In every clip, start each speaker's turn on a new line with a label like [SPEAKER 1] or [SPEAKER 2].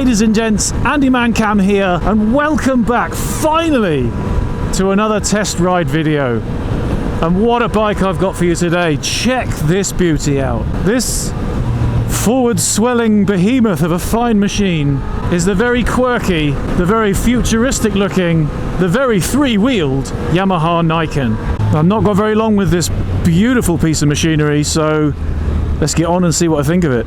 [SPEAKER 1] Ladies and gents, AndyManCam here, and welcome back, finally, to another test ride video. And what a bike I've got for you today. Check this beauty out. This forward swelling behemoth of a fine machine is the very quirky, the very futuristic looking, the very three-wheeled Yamaha Niken. I've not got very long with this beautiful piece of machinery, so let's get on and see what I think of it.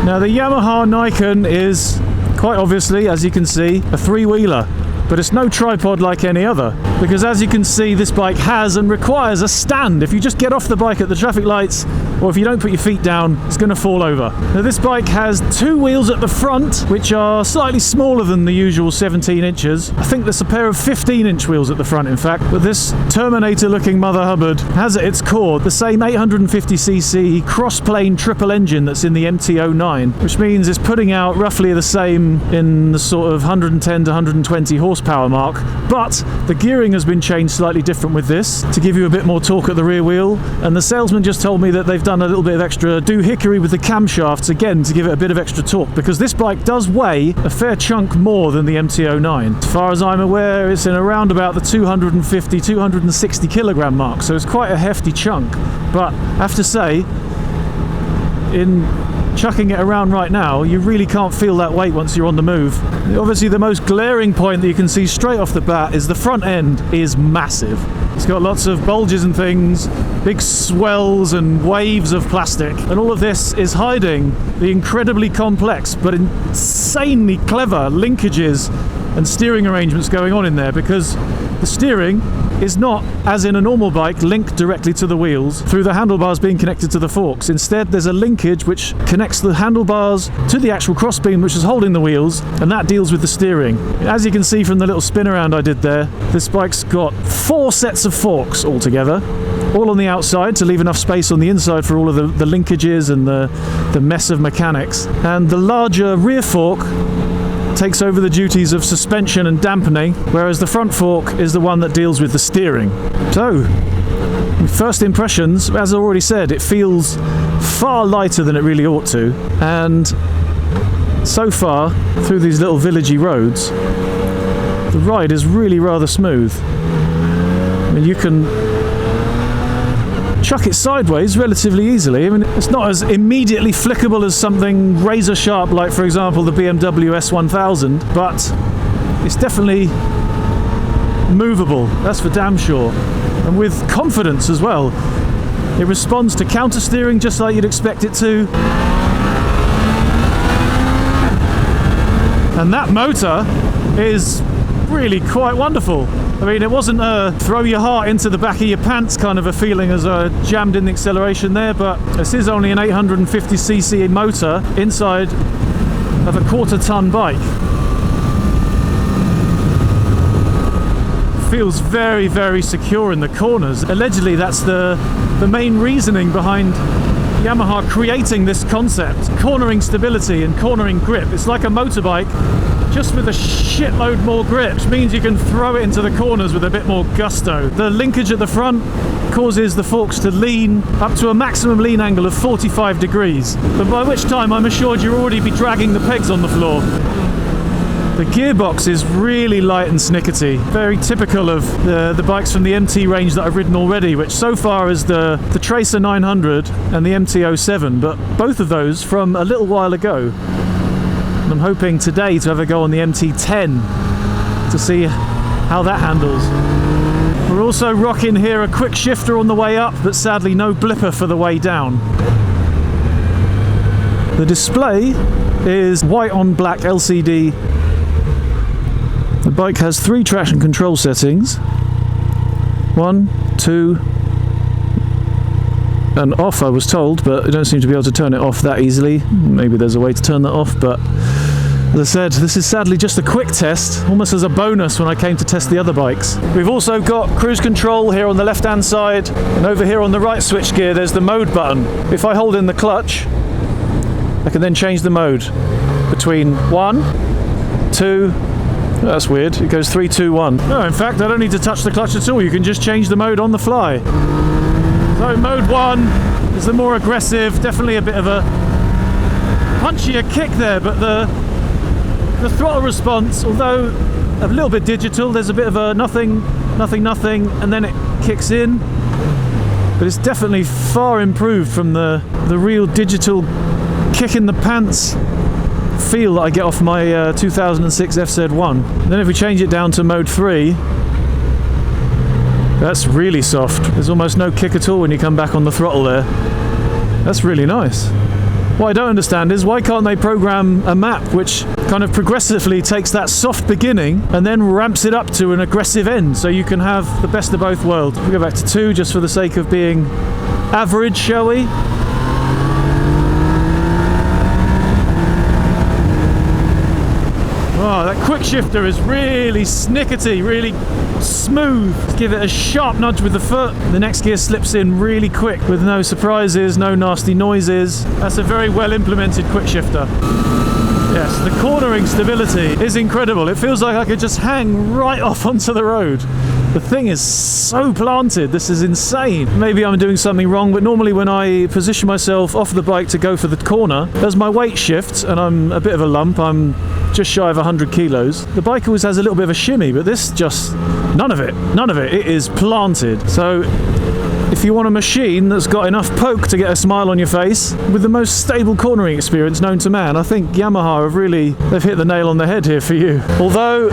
[SPEAKER 1] Now the Yamaha Niken is, quite obviously, as you can see, a three-wheeler. But it's no tripod like any other, because as you can see, this bike has and requires a stand. If you just get off the bike at the traffic lights, or if you don't put your feet down, it's going to fall over. Now this bike has two wheels at the front, which are slightly smaller than the usual 17 inches. I think there's a pair of 15-inch wheels at the front, in fact. But this Terminator-looking Mother Hubbard has at its core the same 850cc cross-plane triple engine that's in the MT-09, which means it's putting out roughly the same in the sort of 110 to 120 horsepower mark. But the gearing has been changed slightly different with this to give you a bit more torque at the rear wheel. And the salesman just told me that they've done a little bit of extra doohickery with the camshafts again to give it a bit of extra torque, because this bike does weigh a fair chunk more than the MT-09. As far as I'm aware, it's in around about the 250, 260 kilogram mark, so it's quite a hefty chunk. But I have to say, in chucking it around right now, you really can't feel that weight once you're on the move. Obviously the most glaring point that you can see straight off the bat is the front end is massive. It's got lots of bulges and things, big swells and waves of plastic, and all of this is hiding the incredibly complex but insanely clever linkages and steering arrangements going on in there, because the steering is not, as in a normal bike, linked directly to the wheels through the handlebars being connected to the forks. Instead, there's a linkage which connects the handlebars to the actual crossbeam which is holding the wheels, and that deals with the steering. As you can see from the little spin around I did there, this bike's got 4 sets of forks altogether, all on the outside to leave enough space on the inside for all of the linkages and the mess of mechanics. And the larger rear fork takes over the duties of suspension and dampening, whereas the front fork is the one that deals with the steering. So, first impressions, as I already said, it feels far lighter than it really ought to, and so far, through these little villagey roads, the ride is really rather smooth. I mean, you can chuck it sideways relatively easily. I mean, it's not as immediately flickable as something razor sharp like, for example, the BMW S1000, but it's definitely movable, that's for damn sure, and with confidence as well. It responds to counter steering just like you'd expect it to, and that motor is really quite wonderful. I mean, it wasn't a throw your heart into the back of your pants kind of a feeling as I jammed in the acceleration there, but this is only an 850cc motor inside of a quarter-ton bike. Feels very, very secure in the corners. Allegedly, that's the main reasoning behind Yamaha creating this concept. Cornering stability and cornering grip. It's like a motorbike, just with a shitload more grip, which means you can throw it into the corners with a bit more gusto. The linkage at the front causes the forks to lean up to a maximum lean angle of 45 degrees, but by which time I'm assured you'll already be dragging the pegs on the floor. The gearbox is really light and snickety, very typical of the bikes from the MT range that I've ridden already, which so far is the Tracer 900 and the MT-07, but both of those from a little while ago. And I'm hoping today to have a go on the MT-10 to see how that handles. We're also rocking here a quick shifter on the way up, but sadly no blipper for the way down. The display is white on black LCD. The bike has 3 traction control settings. 1, 2, and off, I was told, but I don't seem to be able to turn it off that easily. Maybe there's a way to turn that off, but as I said, this is sadly just a quick test, almost as a bonus when I came to test the other bikes. We've also got cruise control here on the left-hand side, and over here on the right switchgear there's the mode button. If I hold in the clutch, I can then change the mode between 1, 2, that's weird, it goes 3, 2, 1. No, in fact, I don't need to touch the clutch at all, you can just change the mode on the fly. So mode 1 is the more aggressive, definitely a bit of a punchier kick there, but the throttle response, although a little bit digital, there's a bit of a nothing, and then it kicks in. But it's definitely far improved from the real digital kick in the pants feel that I get off my 2006 FZ1. And then if we change it down to mode 3, that's really soft. There's almost no kick at all when you come back on the throttle there. That's really nice. What I don't understand is why can't they program a map which kind of progressively takes that soft beginning and then ramps it up to an aggressive end, so you can have the best of both worlds. We'll go back to 2 just for the sake of being average, shall we? Oh, that quick shifter is really snickety, really smooth. Let's give it a sharp nudge with the foot. The next gear slips in really quick with no surprises, no nasty noises. That's a very well implemented quick shifter. Yes, the cornering stability is incredible. It feels like I could just hang right off onto the road. The thing is so planted, this is insane. Maybe I'm doing something wrong, but normally when I position myself off the bike to go for the corner, as my weight shifts and I'm a bit of a lump, I'm just shy of 100 kilos, the bike always has a little bit of a shimmy, but this just, none of it. It is planted. So if you want a machine that's got enough poke to get a smile on your face, with the most stable cornering experience known to man, I think Yamaha they've hit the nail on the head here for you. Although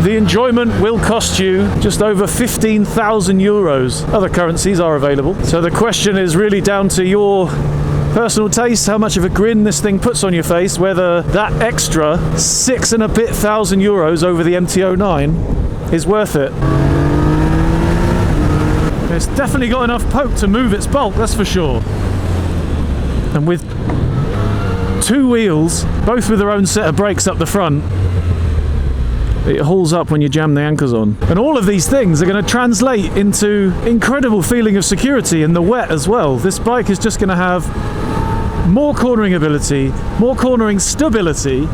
[SPEAKER 1] the enjoyment will cost you just over 15,000 euros. Other currencies are available. So the question is really down to your personal taste, how much of a grin this thing puts on your face, whether that extra 6 and a bit thousand euros over the MT-09 is worth it. It's definitely got enough poke to move its bulk, that's for sure. And with 2 wheels, both with their own set of brakes up the front, it hauls up when you jam the anchors on. And all of these things are going to translate into incredible feeling of security in the wet as well. This bike is just going to have more cornering ability, more cornering stability,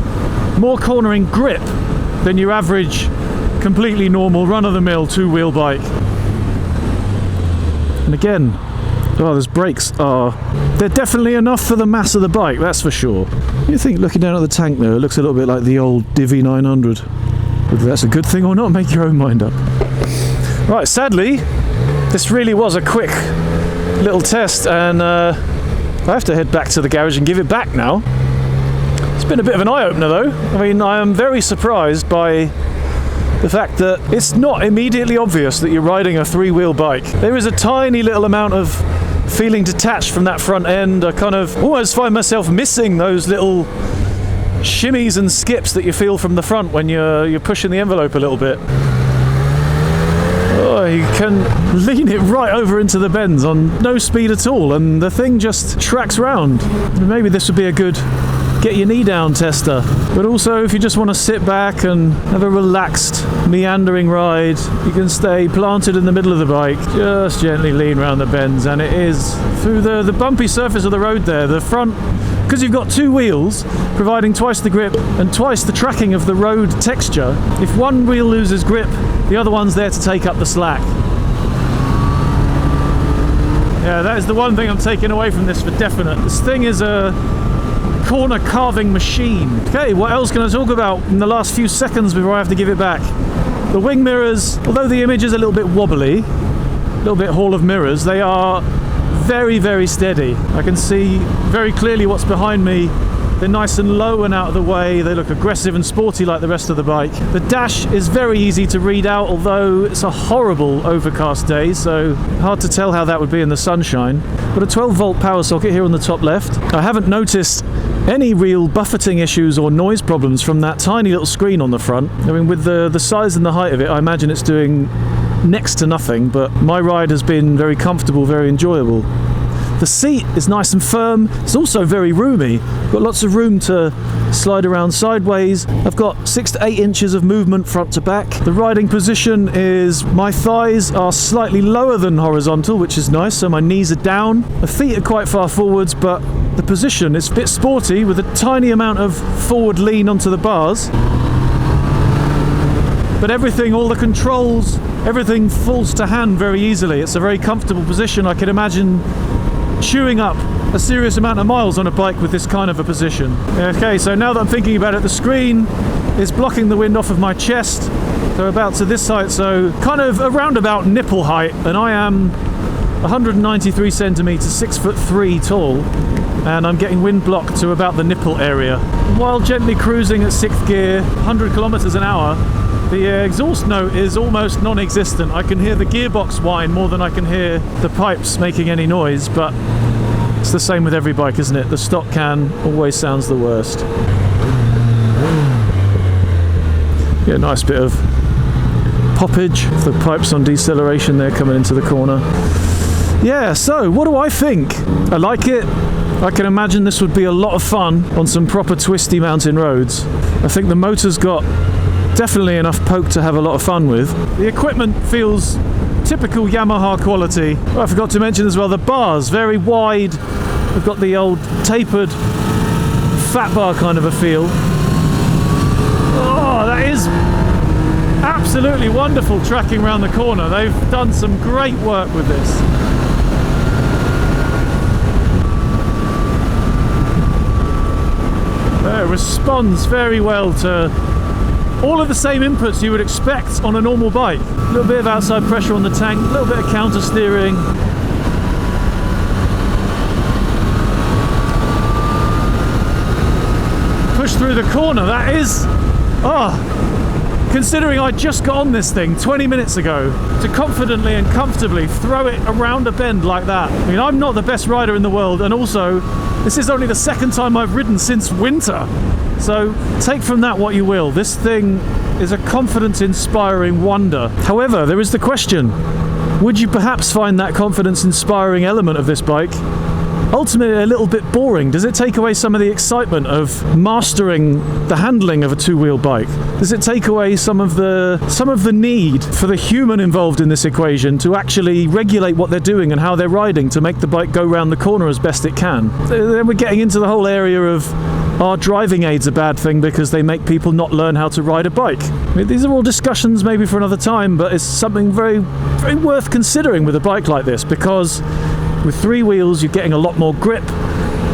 [SPEAKER 1] more cornering grip than your average, completely normal, run-of-the-mill 2-wheel bike. And again, those brakes they're definitely enough for the mass of the bike, that's for sure. You think, looking down at the tank there, it looks a little bit like the old Divi 900. Whether that's a good thing or not, make your own mind up. Right, sadly, this really was a quick little test, and I have to head back to the garage and give it back now. It's been a bit of an eye-opener though. I mean, I am very surprised by the fact that it's not immediately obvious that you're riding a 3-wheel bike. There is a tiny little amount of feeling detached from that front end. I kind of almost find myself missing those little shimmies and skips that you feel from the front when you're pushing the envelope a little bit. Oh, you can lean it right over into the bends on no speed at all, and the thing just tracks round. Maybe this would be a good get your knee down tester. But also, if you just want to sit back and have a relaxed, meandering ride, you can stay planted in the middle of the bike, just gently lean around the bends, and it is through the bumpy surface of the road there. The front, because you've got 2 wheels providing twice the grip and twice the tracking of the road texture, if one wheel loses grip, the other one's there to take up the slack. Yeah, that is the one thing I'm taking away from this for definite. This thing is a corner carving machine. Okay, what else can I talk about in the last few seconds before I have to give it back? The wing mirrors, although the image is a little bit wobbly, a little bit hall of mirrors, they are very, very steady. I can see very clearly what's behind me. They're nice and low and out of the way. They look aggressive and sporty like the rest of the bike. The dash is very easy to read out, although it's a horrible overcast day, so hard to tell how that would be in the sunshine. But a 12-volt power socket here on the top left. I haven't noticed any real buffeting issues or noise problems from that tiny little screen on the front. I mean, with the size and the height of it, I imagine it's doing next to nothing, but my ride has been very comfortable, very enjoyable. The seat is nice and firm. It's also very roomy. Got lots of room to slide around sideways. I've got 6 to 8 inches of movement front to back. The riding position is, my thighs are slightly lower than horizontal, which is nice, so my knees are down. The feet are quite far forwards, but the position is a bit sporty with a tiny amount of forward lean onto the bars. But everything, all the controls, Everything falls to hand very easily. It's a very comfortable position. I can imagine chewing up a serious amount of miles on a bike with this kind of a position. Okay, so now that I'm thinking about it, the screen is blocking the wind off of my chest. So about to this height, so kind of around about nipple height, and I am 193 centimeters, 6'3" tall, and I'm getting wind block to about the nipple area. While gently cruising at 6th gear, 100 kilometers an hour, the exhaust note is almost non-existent. I can hear the gearbox whine more than I can hear the pipes making any noise, but it's the same with every bike, isn't it? The stock can always sounds the worst. Yeah, nice bit of poppage. The pipes on deceleration there coming into the corner. Yeah, so what do I think? I like it. I can imagine this would be a lot of fun on some proper twisty mountain roads. I think the motor's got definitely enough poke to have a lot of fun with. The equipment feels typical Yamaha quality. Oh, I forgot to mention as well, the bars, very wide. We've got the old tapered fat bar kind of a feel. Oh, that is absolutely wonderful tracking around the corner. They've done some great work with this. It responds very well to all of the same inputs you would expect on a normal bike. A little bit of outside pressure on the tank, a little bit of counter steering. Push through the corner, that is... considering I just got on this thing 20 minutes ago, to confidently and comfortably throw it around a bend like that. I mean, I'm not the best rider in the world, and also, this is only the second time I've ridden since winter. So take from that what you will. This thing is a confidence-inspiring wonder. However, there is the question, would you perhaps find that confidence-inspiring element of this bike ultimately a little bit boring? Does it take away some of the excitement of mastering the handling of a two-wheel bike? Does it take away some of the need for the human involved in this equation to actually regulate what they're doing and how they're riding to make the bike go round the corner as best it can? Then we're getting into the whole area of, are driving aids a bad thing because they make people not learn how to ride a bike? I mean, these are all discussions maybe for another time, but it's something very, very worth considering with a bike like this, because with three wheels you're getting a lot more grip,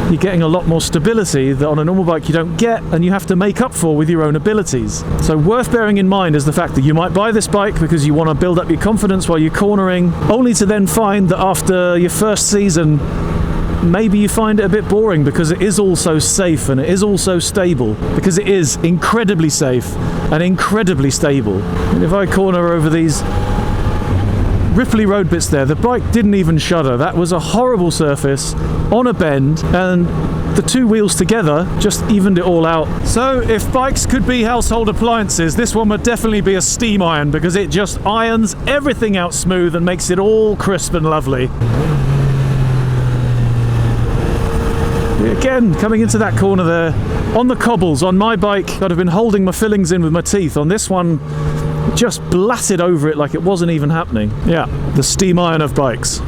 [SPEAKER 1] you're getting a lot more stability that on a normal bike you don't get, and you have to make up for with your own abilities. So worth bearing in mind is the fact that you might buy this bike because you want to build up your confidence while you're cornering, only to then find that after your first season maybe you find it a bit boring because it is also safe and it is also stable, because it is incredibly safe and incredibly stable. And if I corner over these ripply road bits there, the bike didn't even shudder. That was a horrible surface on a bend, and the two wheels together just evened it all out. So if bikes could be household appliances, this one would definitely be a steam iron, because it just irons everything out smooth and makes it all crisp and lovely. Again, coming into that corner there, on the cobbles, on my bike, I'd have been holding my fillings in with my teeth. On this one, just blatted over it like it wasn't even happening. Yeah, the steam iron of bikes.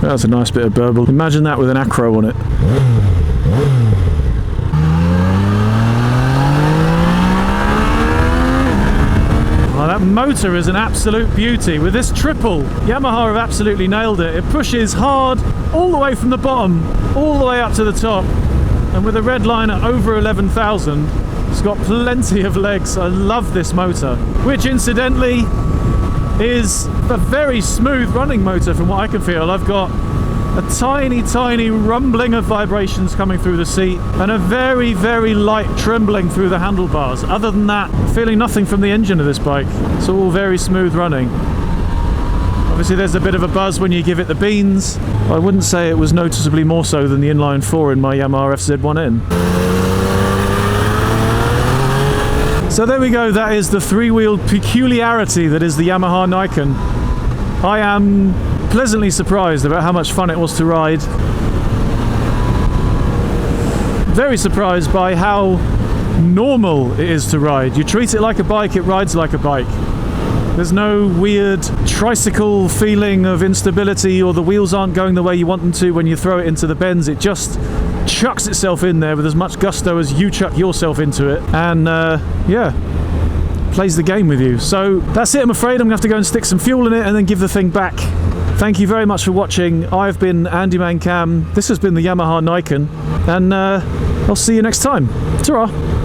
[SPEAKER 1] That's a nice bit of burble. Imagine that with an acro on it. Oh, that motor is an absolute beauty. With this triple, Yamaha have absolutely nailed it. It pushes hard all the way from the bottom, all the way up to the top. And with a red line at over 11,000, it's got plenty of legs. I love this motor, which incidentally is a very smooth running motor from what I can feel. I've got a tiny, tiny rumbling of vibrations coming through the seat and a very, very light trembling through the handlebars. Other than that, feeling nothing from the engine of this bike. It's all very smooth running. Obviously there's a bit of a buzz when you give it the beans. I wouldn't say it was noticeably more so than the inline 4 in my Yamaha FZ1N. So there we go, that is the three-wheeled peculiarity that is the Yamaha Niken. I am pleasantly surprised about how much fun it was to ride. Very surprised by how normal it is to ride. You treat it like a bike, it rides like a bike. There's no weird tricycle feeling of instability, or the wheels aren't going the way you want them to when you throw it into the bends. It just chucks itself in there with as much gusto as you chuck yourself into it, and yeah, plays the game with you. So that's it, I'm afraid. I'm gonna have to go and stick some fuel in it and then give the thing back. Thank you very much for watching. I've been AndyManCam. This has been the Yamaha Niken, and I'll see you next time. Ta-ra!